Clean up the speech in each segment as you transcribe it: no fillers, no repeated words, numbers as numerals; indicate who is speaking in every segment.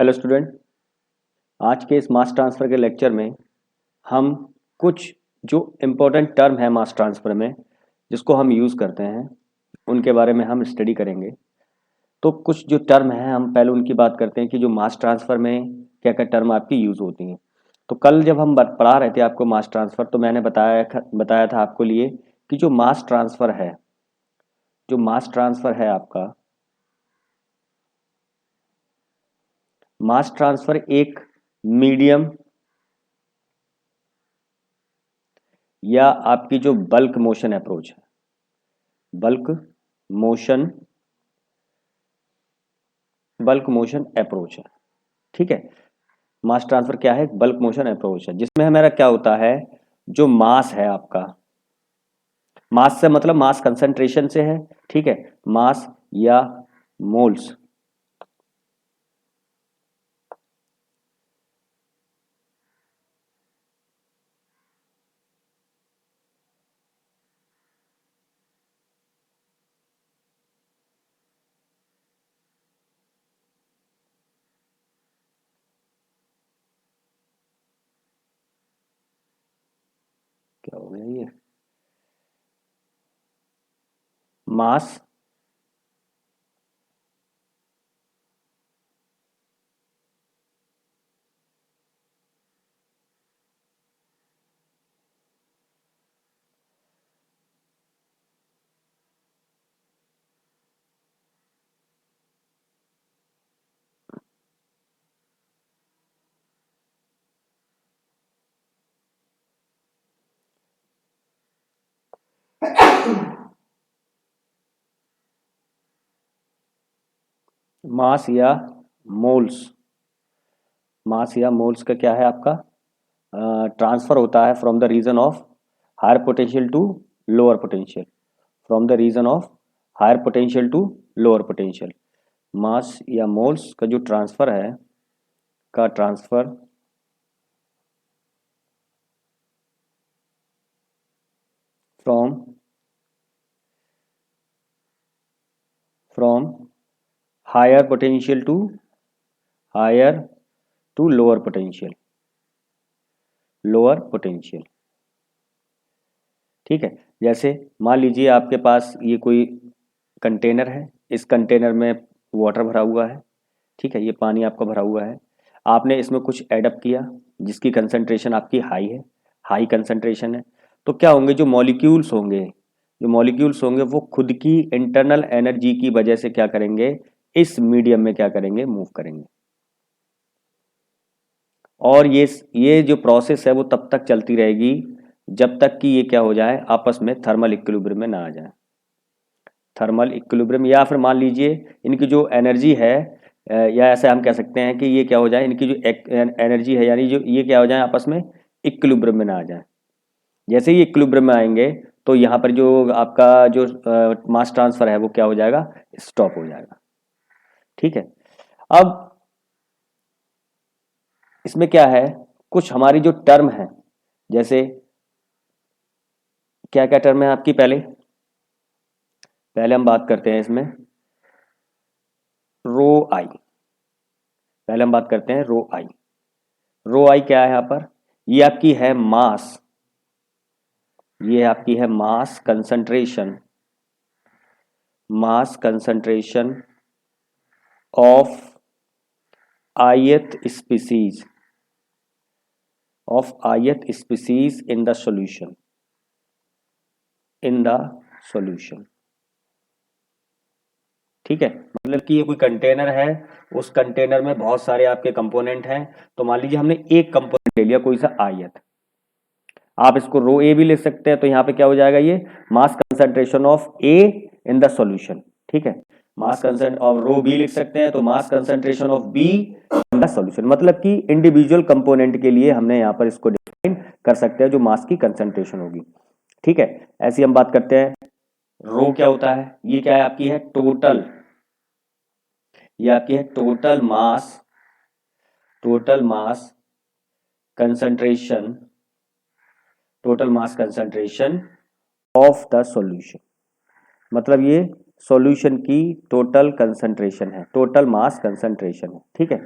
Speaker 1: Hello student. आज के इस मास ट्रांसफ़र के लेक्चर में हम कुछ जो इम्पोर्टेंट टर्म है मास ट्रांसफ़र में जिसको हम यूज़ करते हैं उनके बारे में हम स्टडी करेंगे। तो कुछ जो टर्म हैं हम पहले उनकी बात करते हैं कि जो मास ट्रांसफ़र में क्या क्या टर्म आपकी यूज़ होती हैं। तो कल जब हम पढ़ा रहे थे आपको मास ट्रांसफ़र, तो मैंने बताया था आपको लिए कि जो मास ट्रांसफ़र है, जो मास ट्रांसफ़र है आपका, मास ट्रांसफ़र एक मीडियम या आपकी जो बल्क मोशन अप्रोच है, bulk motion bulk motion approach है। ठीक है, मास ट्रांसफर क्या है? बल्क मोशन अप्रोच है, जिसमें हमारा क्या होता है, जो मास है आपका, मास से मतलब मास कंसंट्रेशन से है। ठीक है, मास या मोल्स, क्या हो गया ये, मास मास या मोल्स, मास या मोल्स का क्या है आपका, ट्रांसफर होता है from the region of higher potential to lower potential, from the region of higher potential to lower potential. Mass या मोल्स का जो ट्रांसफर है, का transfer from from higher potential to higher to lower potential, lower potential. ठीक है, जैसे मान लीजिए आपके पास ये कोई कंटेनर है, इस कंटेनर में वाटर भरा हुआ है। ठीक है, ये पानी आपका भरा हुआ है, आपने इसमें कुछ एडअप किया जिसकी कंसंट्रेशन आपकी हाई है, हाई कंसंट्रेशन है। तो क्या होंगे, जो मॉलिक्यूल्स होंगे, जो मॉलिक्यूल्स होंगे वो खुद की इंटरनल एनर्जी की वजह से क्या करेंगे, इस मीडियम में क्या करेंगे, मूव करेंगे। और ये जो प्रोसेस है वो तब तक चलती रहेगी जब तक कि ये क्या हो जाए, आपस में थर्मल इक्विलिब्रियम में ना आ जाए। थर्मल इक्विलिब्रियम, या फिर मान लीजिए इनकी जो एनर्जी है, या ऐसे हम कह सकते हैं कि ये क्या हो जाए, इनकी जो एनर्जी है, यानी जो ये क्या हो जाए, आपस में इक्विलिब्रियम में ना आ जाए। जैसे ही इक्विलिब्रियम में आएंगे तो यहाँ पर जो आपका जो मास ट्रांसफर है वो क्या हो जाएगा, स्टॉप हो जाएगा। ठीक है, अब इसमें क्या है, कुछ हमारी जो टर्म है, जैसे क्या क्या टर्म है आपकी, पहले पहले हम बात करते हैं इसमें रो आई, पहले हम बात करते हैं रो आई। रो आई क्या है यहाँ पर, ये आपकी है मास, ये आपकी है mass concentration, mass concentration of ith species, of ith species in the solution, in the solution. ठीक है, मतलब कि ये कोई कंटेनर है, उस कंटेनर में बहुत सारे आपके कंपोनेंट हैं। तो मान लीजिए हमने एक कंपोनेंट ले लिया, कोई सा ith, आप इसको रो ए भी लिख सकते हैं। तो यहाँ पे क्या हो जाएगा, ये mass concentration of A in the solution. ठीक है, मास कंसंट ऑफ रो बी लिख सकते हैं, तो mass concentration of B in the solution, मतलब कि इंडिविजुअल कंपोनेंट के लिए हमने यहाँ पर इसको डिफाइन कर सकते हैं जो मास की कंसंट्रेशन होगी। ठीक है, ऐसी हम बात करते हैं रो क्या होता है, ये क्या है आपकी है टोटल, ये आपकी है total mass, total mass concentration, total mass concentration of the solution, मतलब ये सॉल्यूशन की टोटल कंसंट्रेशन है, टोटल मास कंसंट्रेशन है। ठीक है,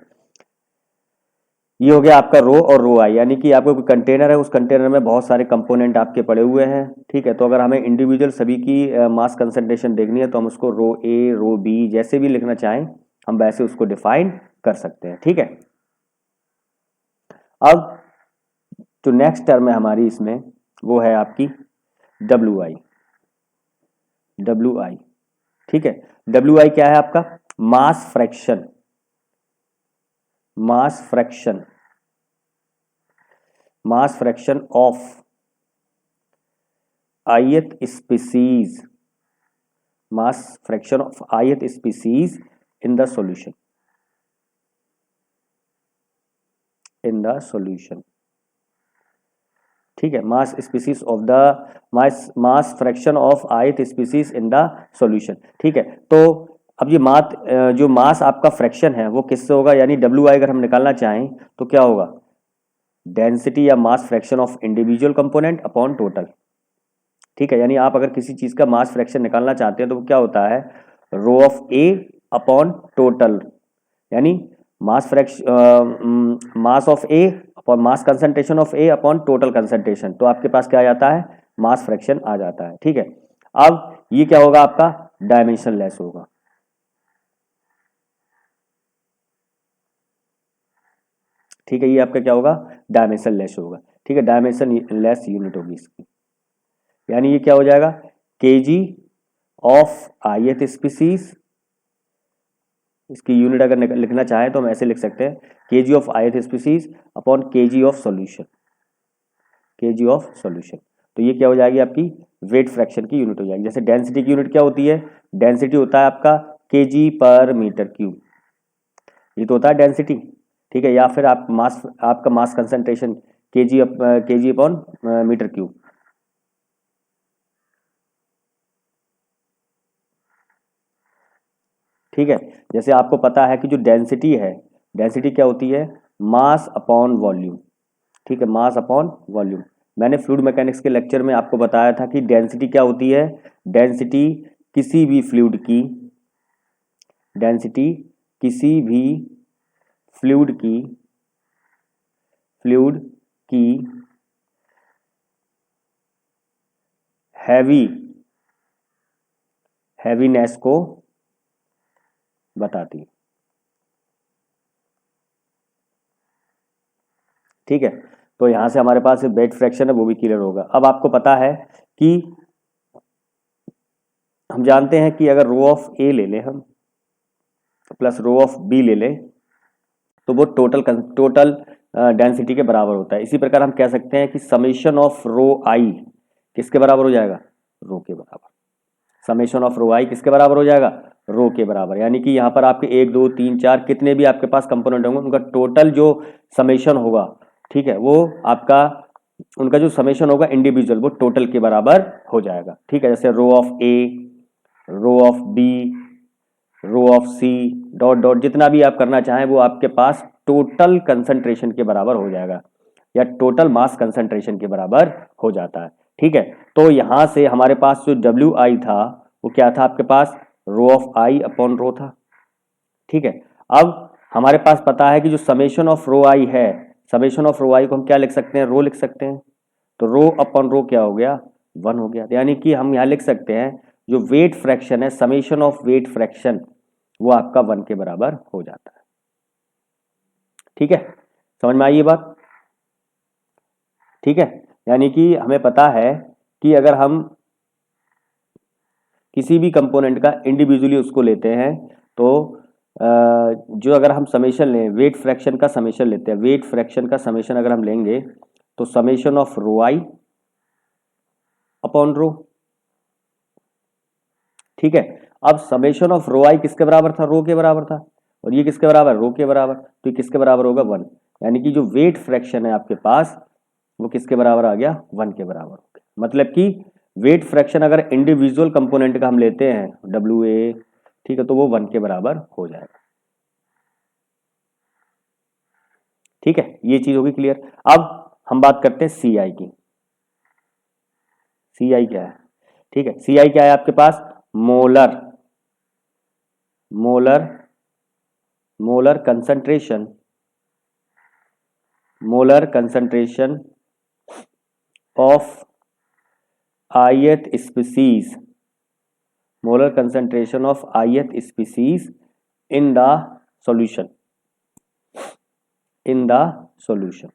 Speaker 1: ये हो गया आपका रो और रो आई, यानी कि आपको कोई कंटेनर है, उस कंटेनर में बहुत सारे कंपोनेंट आपके पड़े हुए हैं, ठीक है। तो अगर हमें इंडिविजुअल सभी की मास कंसंट्रेशन देखनी है तो हम उसको रो ए रो बी जैसे भी लिखना चाहें हम वैसे उसको डिफाइन कर सकते हैं, ठीक है। अब जो नेक्स्ट टर्म है हमारी इसमें वो है आपकी डब्ल्यू आई, डब्ल्यू आई, ठीक है। डब्ल्यू आई क्या है आपका? Mass fraction, mass fraction, mass fraction of ith species, mass fraction of ith species in the solution, in the solution, ठीक है। Mass species of the mass fraction of ith species in the solution, ठीक है। तो अब ये जो मास आपका fraction है वो किससे होगा, यानी डब्ल्यू आई अगर हम निकालना चाहें तो क्या होगा? डेंसिटी या mass fraction of individual component upon total, ठीक है। यानी आप अगर किसी चीज का मास फ्रैक्शन निकालना चाहते हैं तो वो क्या होता है? Rho of A upon total, यानी mass fraction mass of A upon mass concentration of A upon total concentration, तो आपके पास क्या आ जाता है? मास फ्रैक्शन आ जाता है, ठीक है। अब ये क्या होगा आपका? डायमेंशन लेस होगा, ठीक है। ये आपका क्या होगा? डायमेंशन लेस होगा, ठीक है। डायमेंशन लेस यूनिट होगी इसकी, यानी ये क्या हो जाएगा? केजी ऑफ ith स्पीसीज, इसकी यूनिट अगर लिखना चाहे तो हम ऐसे लिख सकते हैं KG of ith species upon KG of solution, KG of solution. तो ये क्या हो जाएगी? आपकी वेट फ्रैक्शन की यूनिट हो जाएगी। जैसे डेंसिटी की यूनिट क्या होती है? डेंसिटी होता है आपका केजी पर मीटर क्यूब, ये तो होता है डेंसिटी, ठीक है। या फिर आप मास, आपका mass concentration KG upon metre cube, ठीक है। जैसे आपको पता है कि जो डेंसिटी है, डेंसिटी क्या होती है? मास अपॉन वॉल्यूम, ठीक है, मास अपॉन वॉल्यूम। मैंने फ्लूइड मैकेनिक्स के लेक्चर में आपको बताया था कि डेंसिटी क्या होती है? डेंसिटी किसी भी फ्लूइड की, डेंसिटी किसी भी फ्लूइड की, फ्लूइड की हैवी, हैवीनेस को बताती है, ठीक है। तो यहां से हमारे पास वेट फ्रैक्शन है वो भी क्लियर होगा। अब आपको पता है कि हम जानते हैं कि अगर रो ऑफ ए ले लें हम प्लस रो ऑफ बी ले लें तो वो टोटल डेंसिटी के बराबर होता है। इसी प्रकार हम कह सकते हैं कि समेशन ऑफ रो आई किसके बराबर हो जाएगा? रो के बराबर। समेशन ऑफ रो आई किसके बराबर हो जाएगा? रो के बराबर। यानी कि यहाँ पर आपके 1 2 3 4 कितने भी आपके पास कंपोनेंट होंगे उनका टोटल जो समेशन होगा, ठीक है, वो आपका उनका जो समेशन होगा इंडिविजुअल वो टोटल के बराबर हो जाएगा, ठीक है। जैसे row of a, row of b, row of c, dot dot, जितना भी आप करना चाहें वो आपके पास टोटल कंसंट्रेशन के बराबर हो जाएगा या टोटल मास कंसंट्रेशन के बराबर हो जाता है, ठीक है। तो यहां से हमारे पास जो डब्ल्यू आई था वो क्या था आपके पास? रो ऑफ आई अपॉन रो था, ठीक है। अब हमारे पास पता है कि जो समेशन ऑफ रो आई है, समेशन ऑफ रो आई को हम क्या लिख सकते हैं? रो लिख सकते हैं। तो रो अपॉन रो क्या हो गया? 1 हो गया। यानी कि हम यहाँ लिख सकते हैं जो वेट फ्रैक्शन है, समेशन ऑफ वेट फ्रैक्शन, वो आपका 1 के बराबर हो जाता है, ठीक है। समझ में आई ये बात? ठीक है। यानी कि हमें पता है कि अगर हम किसी भी कंपोनेंट का इंडिविजुअली उसको लेते हैं तो जो अगर हम समेशन लें, वेट फ्रैक्शन का समेशन लेते हैं, वेट फ्रैक्शन का समेशन अगर हम लेंगे तो summation of row i upon row, ठीक है। अब समेशन ऑफ रो आई किसके बराबर था? रो के बराबर था। और ये किसके बराबर? रो के बराबर। तो ये किसके बराबर होगा? 1। यानी कि जो वेट फ्रैक्शन है आपके पास वो किसके बराबर आ गया? 1 के बराबर हो गया। मतलब कि वेट फ्रैक्शन अगर इंडिविजुअल कंपोनेंट का हम लेते हैं डब्ल्यू ए, ठीक है, तो वो 1 के बराबर हो जाएगा, ठीक है। ये चीज होगी क्लियर। अब हम बात करते हैं सी आई की। सी आई क्या है? ठीक है, सी आई क्या है आपके पास? Molar, molar, molar concentration molar concentration of ith species, molar concentration of ith species in the solution, in the solution।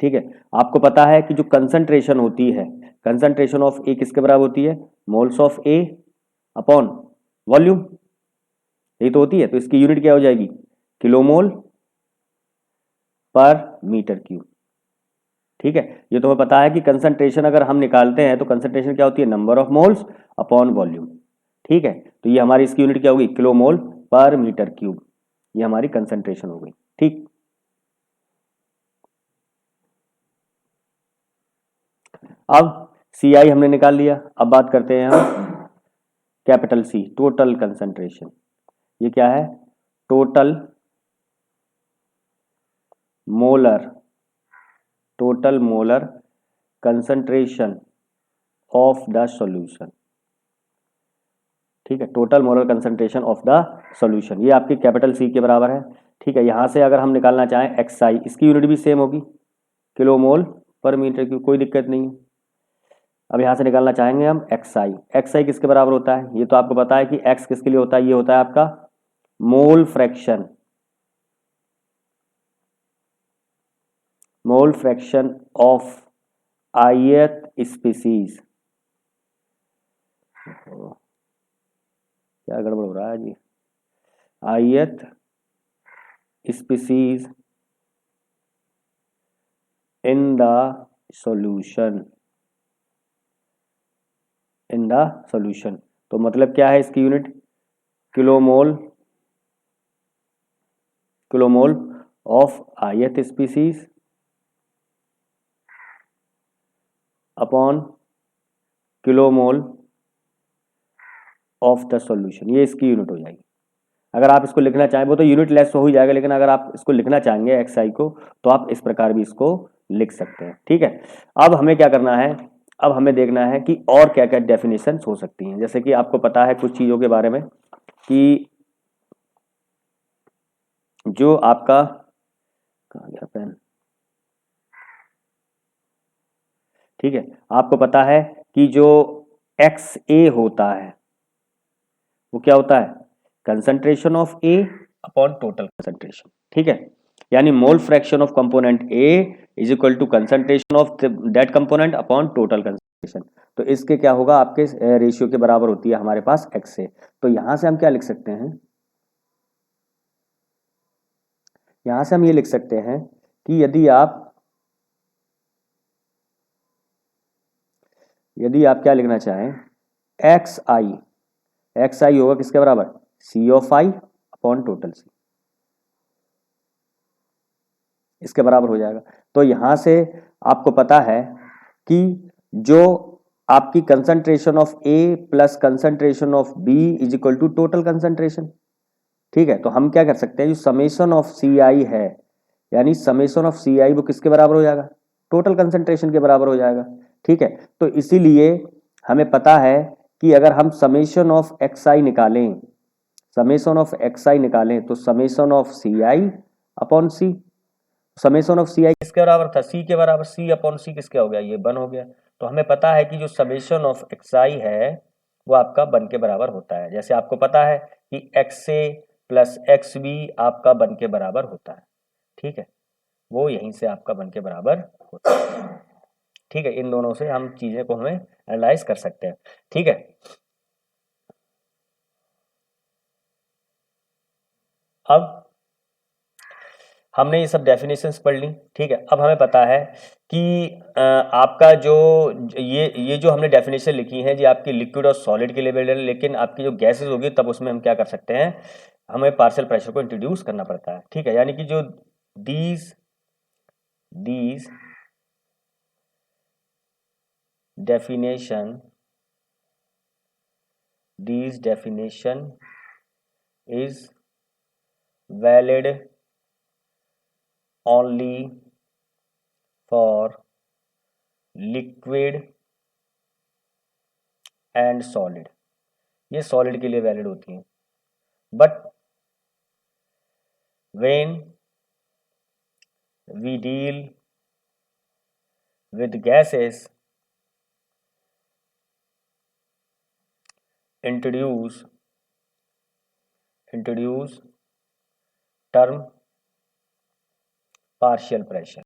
Speaker 1: ठीक है, आपको पता है कि जो कंसंट्रेशन होती है, कंसंट्रेशन ऑफ ए किसके बराबर होती है, moles of A upon volume, यही तो होती है। तो इसकी यूनिट क्या हो जाएगी, किलोमोल पर मीटर क्यूब। ठीक है, ये तो हमें पता है कि कंसंट्रेशन अगर हम निकालते हैं तो कंसंट्रेशन क्या होती है, number of moles upon volume. ठीक है, तो ये हमारी इसकी यूनिट क्या होगी, किलोमोल पर मीटर क्यूब, ये हमारी कंसंट्रेशन हो गई। ठीक, अब सी आई हमने निकाल लिया, अब बात करते हैं हम कैपिटल सी, टोटल कंसंट्रेशन। ये क्या है, total molar, total molar concentration of the solution. ठीक है, total molar concentration of the solution, ये आपकी कैपिटल सी के बराबर है। ठीक है, यहां से अगर हम निकालना चाहें एक्स आई, इसकी यूनिट भी सेम होगी, किलोमोल पर मीटर क्यूब, कोई दिक्कत नहीं है। अब यहां से निकालना चाहेंगे हम एक्स आई, एक्स आई किसके बराबर होता है, ये तो आपको पता है कि एक्स किसके लिए होता है, ये होता है आपका mole fraction, mole fraction of ith species. क्या गड़बड़ हो रहा है जी, ith species in the solution, in the solution. तो मतलब क्या है इसकी unit, kilomole, kilomole of ith species upon kilomole of the solution, ये इसकी यूनिट हो जाएगी। अगर आप इसको लिखना चाहें, वो तो यूनिट लेस हो ही जाएगा, लेकिन अगर आप इसको लिखना चाहेंगे एक्स आई को, तो आप इस प्रकार भी इसको लिख सकते हैं। ठीक है, अब हमें क्या करना है, अब हमें देखना है कि और क्या क्या डेफिनेशन हो सकती हैं। जैसे कि आपको पता है कुछ चीज़ों के बारे में कि जो आपका, कहाँ गया पेन, ठीक है, आपको पता है कि जो एक्स ए होता है वो क्या होता है, concentration of A upon total concentration. ठीक है, यानी mole fraction of component a is equal to concentration of that component upon total concentration. तो इसके क्या होगा, आपके रेशियो के बराबर होती है हमारे पास एक्स से। तो यहां से हम क्या लिख सकते हैं, यहां से हम ये लिख सकते हैं कि यदि आप क्या लिखना चाहें, एक्स आई, एक्स आई होगा किसके बराबर, C of i upon total C, इसके बराबर हो जाएगा। तो यहां से आपको पता है कि जो आपकी concentration of a plus concentration of b is equal to total concentration. ठीक है, तो हम क्या कर सकते हैं, जो समेशन ऑफ सी आई है, यानी समेशन ऑफ सी आई वो किसके बराबर हो जाएगा, टोटल कंसंट्रेशन के बराबर हो जाएगा। ठीक है, तो इसीलिए हमें पता है कि अगर हम समेशन ऑफ एक्स आई निकालें, समेशन ऑफ एक्स आई निकालें, तो summation of C i upon C, summation of C i किसके बराबर था, सी के बराबर, सी अपॉन सी किसके हो गया, ये वन हो गया। तो हमें पता है कि जो समेशन ऑफ एक्स आई है वो आपका वन के बराबर होता है। जैसे आपको पता है कि एक्स ए प्लस एक्स बी आपका वन के बराबर होता है। ठीक है, वो यहीं से आपका वन के बराबर होता है। ठीक है, इन दोनों से हम चीजें को हमें एनालाइज कर सकते हैं। ठीक है, अब हमने ये सब डेफिनेशंस पढ़ ली। ठीक है, अब हमें पता है कि आपका जो ये जो हमने डेफिनेशन लिखी है जी आपकी लिक्विड और सॉलिड के लिए वैलिड है, लेकिन आपकी जो गैसेस होगी तब उसमें हम क्या कर सकते हैं, हमें पार्शियल प्रेशर को इंट्रोड्यूस करना पड़ता है। ठीक है, यानी कि जो these these definition these definition is valid only for liquid and solid, ये सॉलिड के लिए वैलिड होती हैं। But when we deal with gases introduce term partial pressure.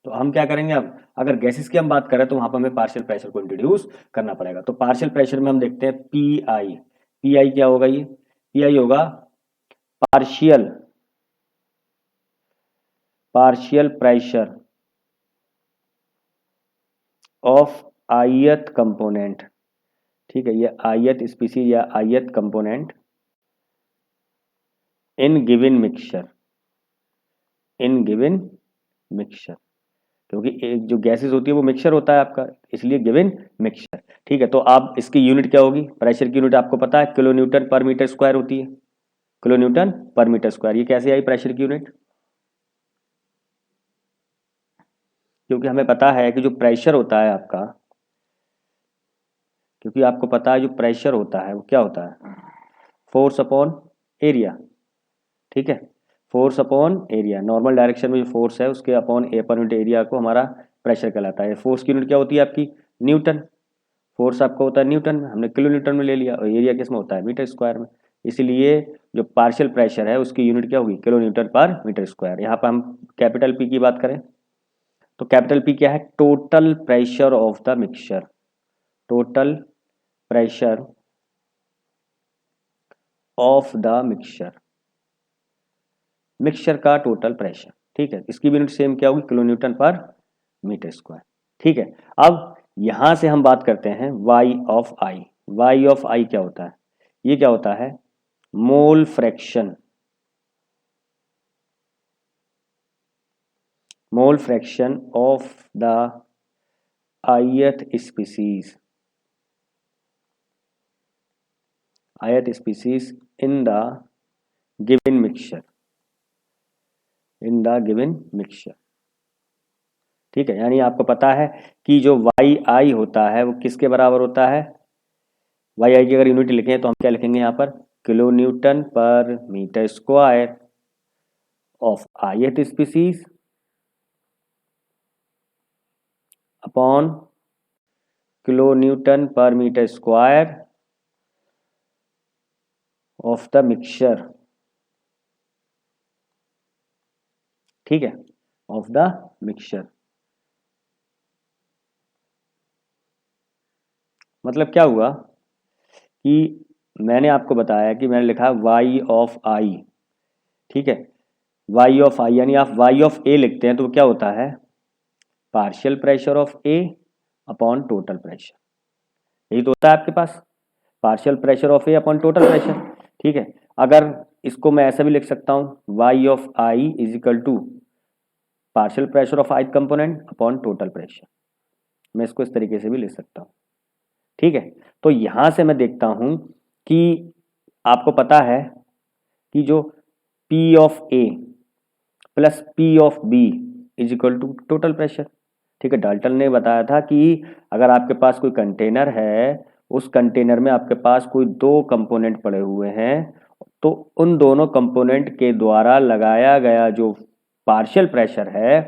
Speaker 1: तो हम क्या करेंगे, अब अगर गैसेस की हम बात करें तो वहां पर हमें पार्शियल प्रेशर को इंट्रोड्यूस करना पड़ेगा। तो पार्शियल प्रेशर में हम देखते हैं पी आई क्या होगा, ये पी होगा partial pressure of ith component. ठीक है, ये ith स्पीसीज या ith component in given mixture, क्योंकि एक जो गैसेस होती है वो मिक्सचर होता है आपका, इसलिए गिवन मिक्सचर। ठीक है, तो आप इसकी यूनिट क्या होगी, प्रेशर की यूनिट आपको पता है किलो न्यूटन पर मीटर स्क्वायर होती है, किलो न्यूटन पर मीटर स्क्वायर। ये कैसे आई प्रेशर की यूनिट, क्योंकि हमें पता है कि जो प्रेशर होता है आपका, क्योंकि आपको पता है जो प्रेशर होता है वो क्या होता है, फोर्स अपॉन एरिया। ठीक है, force upon area, normal direction में जो फोर्स है उसके अपॉन ए पर यूनिट एरिया को हमारा प्रेशर कहलाता है। फोर्स की यूनिट क्या होती है आपकी, न्यूटन। फोर्स आपका होता है न्यूटन में, हमने किलो न्यूटन में ले लिया, और एरिया किस में होता है, मीटर स्क्वायर में। इसलिए जो पार्शियल प्रेशर है उसकी यूनिट क्या होगी, किलो न्यूटन पर मीटर स्क्वायर। यहाँ पर हम कैपिटल पी की बात करें तो कैपिटल पी क्या है, total pressure of the mixture. Total pressure of the mixture का टोटल प्रेशर। ठीक है, इसकी यूनिट सेम क्या होगी, किलो न्यूटन पर मीटर स्क्वायर। ठीक है, अब यहां से हम बात करते हैं Y of i. Y of i क्या होता है, ये क्या होता है, mole fraction of the ith species in the given mixture। ठीक है, यानी आपको पता है कि जो वाई आई होता है वो किसके बराबर होता है, वाई आई की अगर यूनिट लिखें तो हम क्या लिखेंगे यहाँ पर, किलो न्यूटन पर metre square of ith species upon kilo newton पर metre square of the mixture. ठीक है, ऑफ द मिक्सचर मतलब क्या हुआ कि मैंने आपको बताया कि मैंने लिखा वाई ऑफ आई। ठीक है, वाई ऑफ आई यानी आप वाई ऑफ ए लिखते हैं तो क्या होता है, partial pressure of A upon total pressure. यही तो होता है आपके पास, partial pressure of A upon total pressure. ठीक है, अगर इसको मैं ऐसा भी लिख सकता हूं, y of i is equal to partial pressure of i component upon total pressure. मैं इसको इस तरीके से भी लिख सकता हूं। ठीक है, तो यहां से मैं देखता हूं कि आपको पता है कि जो P of A plus P of B is equal to total pressure. ठीक है, डाल्टन ने बताया था कि अगर आपके पास कोई कंटेनर है, उस कंटेनर में आपके पास कोई दो कंपोनेंट पड़े हुए हैं, तो उन दोनों कंपोनेंट के द्वारा लगाया गया जो पार्शियल प्रेशर है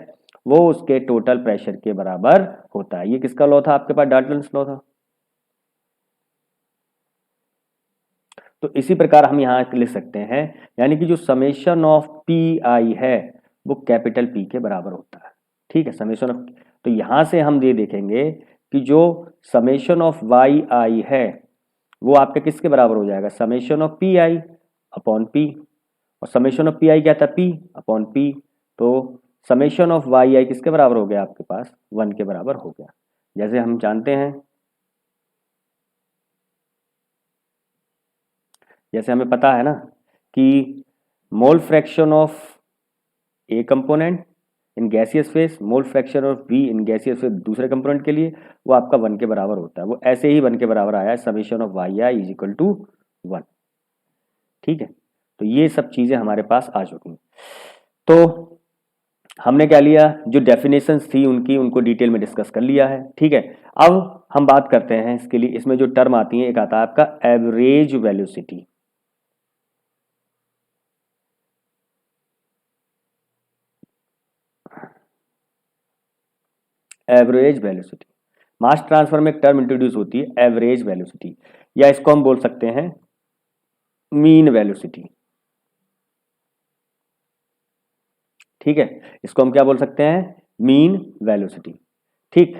Speaker 1: वो उसके टोटल प्रेशर के बराबर होता है। ये किसका लॉ था आपके पास, डाल्टन्स लॉ था। तो इसी प्रकार हम यहाँ लिख सकते हैं, यानी कि जो समेशन ऑफ पी आई है वो कैपिटल पी के बराबर होता है। ठीक है, समेशन ऑफ, तो यहाँ से हम ये देखेंगे कि जो समेशन ऑफ वाई आई है वो आपके किसके बराबर हो जाएगा, summation of P I upon P. और समेशन ऑफ पी आई क्या था, पी अपॉन पी। तो समेशन ऑफ वाई आई किसके बराबर हो गया आपके पास, 1 के बराबर हो गया। जैसे हम जानते हैं, जैसे हमें पता है ना कि मोल fraction of A component in gaseous face, mole fraction of B in gaseous face दूसरे कंपोनेंट के लिए वो आपका 1 के बराबर होता है। वो ऐसे ही 1 के बराबर आया है, summation of y i is equal to 1। ठीक है, तो ये सब चीजें हमारे पास आ चुकी हैं। तो हमने क्या लिया, जो डेफिनेशंस थी उनको डिटेल में डिस्कस कर लिया है। ठीक है, अब हम बात करते हैं इसके लिए, इसमें जो टर्म आती है, एक आता है आपका average velocity. Average velocity. Mass transfer में एक टर्म इंट्रोड्यूस होती है एवरेज वेलोसिटी, या इसको हम बोल सकते हैं मीन वेलोसिटी। ठीक है, इसको हम क्या बोल सकते हैं, मीन वेलोसिटी। ठीक,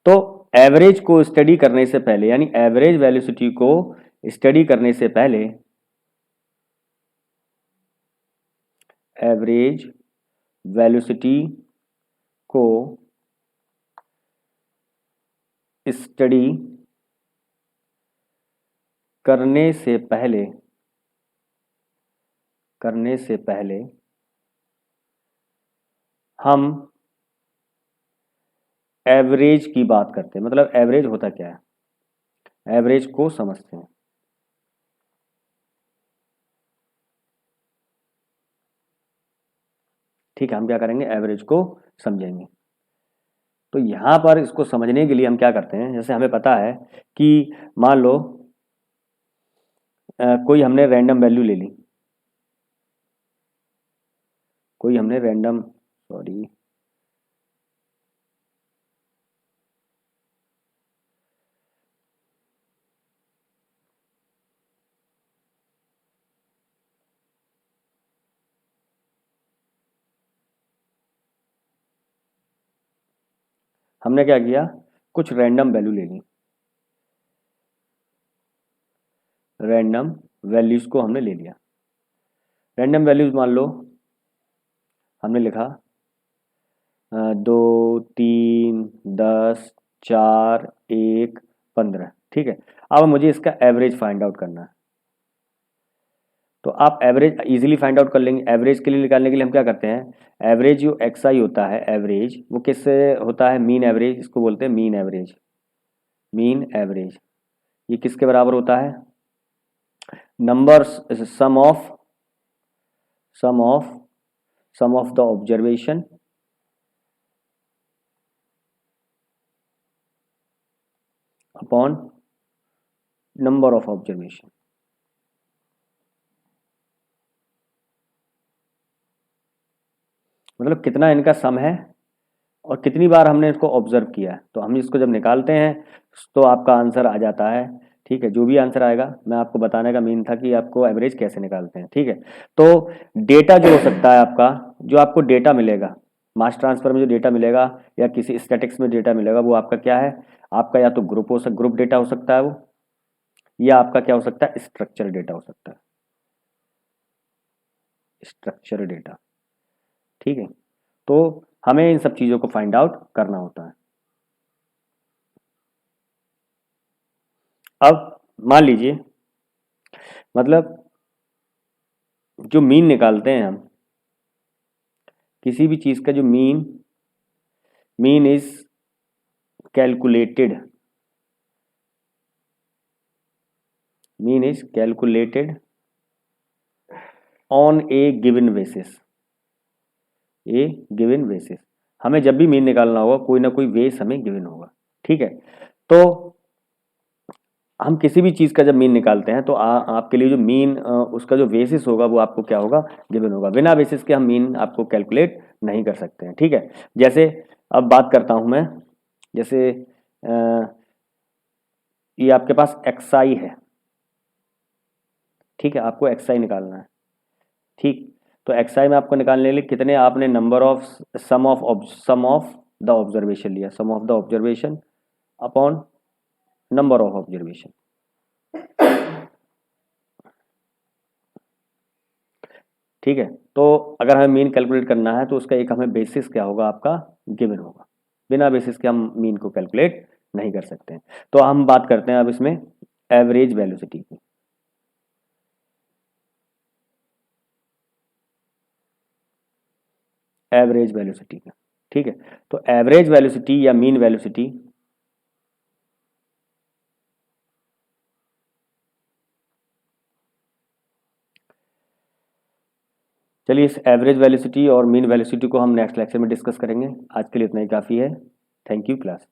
Speaker 1: तो एवरेज को स्टडी करने से पहले, यानी एवरेज वेलोसिटी को स्टडी करने से पहले, एवरेज वेलोसिटी को स्टडी करने से पहले हम एवरेज की बात करते हैं। मतलब एवरेज होता क्या है, एवरेज को समझते हैं। ठीक है, हम क्या करेंगे, एवरेज को समझेंगे। तो यहां पर इसको समझने के लिए हम क्या करते हैं, जैसे हमें पता है कि मान लो कोई हमने रैंडम वैल्यू ले ली, कोई हमने रैंडम, सॉरी, हमने क्या किया, कुछ रैंडम वैल्यू ले ली, रैंडम वैल्यूज को हमने ले लिया। रैंडम वैल्यूज मान लो हमने लिखा 2, 3, 10, 4, 1, 15। ठीक है, अब मुझे इसका एवरेज फाइंड आउट करना है। तो आप एवरेज इजीली फाइंड आउट कर लेंगे। एवरेज के लिए निकालने के लिए हम क्या करते हैं, एवरेज जो एक्स आई होता है, एवरेज वो किससे होता है, मीन एवरेज, इसको बोलते हैं मीन एवरेज। मीन एवरेज ये किसके बराबर होता है, number sum of the observation upon number of observation. मतलब कितना इनका सम है और कितनी बार हमने इसको ऑब्जर्व किया है। तो हम इसको जब निकालते हैं तो आपका आंसर आ जाता है। ठीक है, जो भी आंसर आएगा, मैं आपको बताने का मीन था कि आपको एवरेज कैसे निकालते हैं। ठीक है, तो डेटा जो हो सकता है आपका, जो आपको डेटा मिलेगा मास ट्रांसफर में, जो डेटा मिलेगा या किसी स्टैटिक्स में डेटा मिलेगा, वो आपका क्या है, आपका या तो ग्रुप डेटा हो सकता है वो, या आपका क्या हो सकता है, स्ट्रक्चर डेटा हो सकता है, स्ट्रक्चर डेटा। ठीक है, तो हमें इन सब चीज़ों को फाइंड आउट करना होता है। अब मान लीजिए, मतलब जो मीन निकालते हैं हम किसी भी चीज़ का, जो mean is calculated, mean is calculated on A given basis, A given basis. हमें जब भी मीन निकालना होगा, कोई ना कोई बेस हमें गिवन होगा। ठीक है, तो हम किसी भी चीज़ का जब मीन निकालते हैं तो आपके लिए जो मीन उसका जो बेसिस होगा वो आपको क्या होगा, गिवन होगा। बिना बेसिस के हम मीन आपको कैलकुलेट नहीं कर सकते हैं। ठीक है, जैसे अब बात करता हूं मैं, जैसे ये आपके पास एक्स आई है। ठीक है, आपको एक्स आई निकालना है। ठीक, तो एक्स आई में आपको निकालने के लिए कितने, आपने number of sum of the observation लिया, sum of the observation upon number of observation. ठीक है, तो अगर हमें मीन कैलकुलेट करना है तो उसका एक हमें बेसिस क्या होगा, आपका गिवन होगा। बिना बेसिस के हम मीन को कैलकुलेट नहीं कर सकते हैं। तो हम बात करते हैं अब इसमें एवरेज वेलोसिटी की। एवरेज वेलोसिटी का, ठीक है, तो एवरेज वेलोसिटी या मीन वेलोसिटी, चलिए इस एवरेज वेलोसिटी और मीन वेलोसिटी को हम नेक्स्ट लेक्चर में डिस्कस करेंगे। आज के लिए इतना ही काफ़ी है। Thank you class.